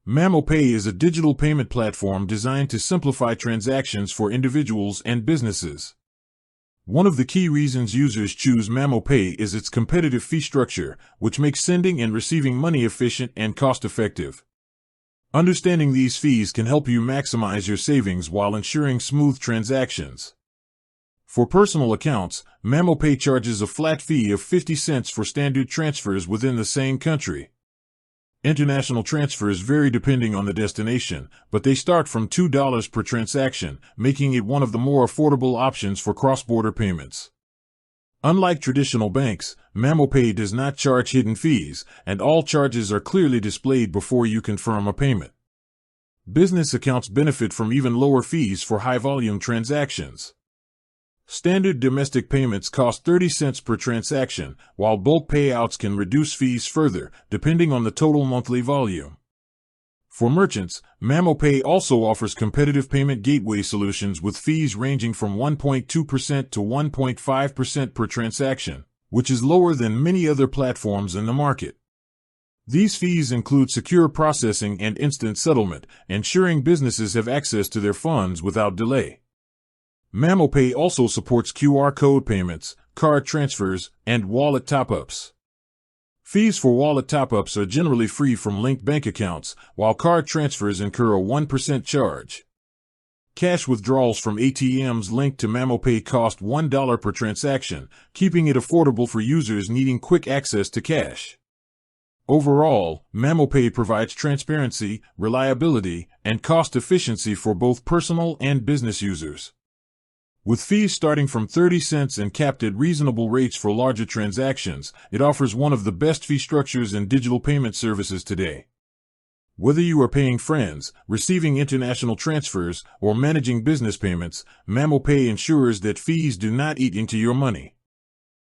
MamoPay is a digital payment platform designed to simplify transactions for individuals and businesses. One of the key reasons users choose MamoPay is its competitive fee structure, which makes sending and receiving money efficient and cost-effective. Understanding these fees can help you maximize your savings while ensuring smooth transactions. For personal accounts, MamoPay charges a flat fee of 50 cents for standard transfers within the same country. International transfers vary depending on the destination, but they start from $2 per transaction, making it one of the more affordable options for cross-border payments. Unlike traditional banks, MamoPay does not charge hidden fees, and all charges are clearly displayed before you confirm a payment. Business accounts benefit from even lower fees for high-volume transactions. Standard domestic payments cost 30 cents per transaction, while bulk payouts can reduce fees further, depending on the total monthly volume. For merchants, MamoPay also offers competitive payment gateway solutions with fees ranging from 1.2% to 1.5% per transaction, which is lower than many other platforms in the market. These fees include secure processing and instant settlement, ensuring businesses have access to their funds without delay. MamoPay also supports QR code payments, card transfers, and wallet top-ups. Fees for wallet top-ups are generally free from linked bank accounts, while card transfers incur a 1% charge. Cash withdrawals from ATMs linked to MamoPay cost $1 per transaction, keeping it affordable for users needing quick access to cash. Overall, MamoPay provides transparency, reliability, and cost efficiency for both personal and business users. With fees starting from 30 cents and capped at reasonable rates for larger transactions, it offers one of the best fee structures in digital payment services today. Whether you are paying friends, receiving international transfers, or managing business payments, MamoPay ensures that fees do not eat into your money.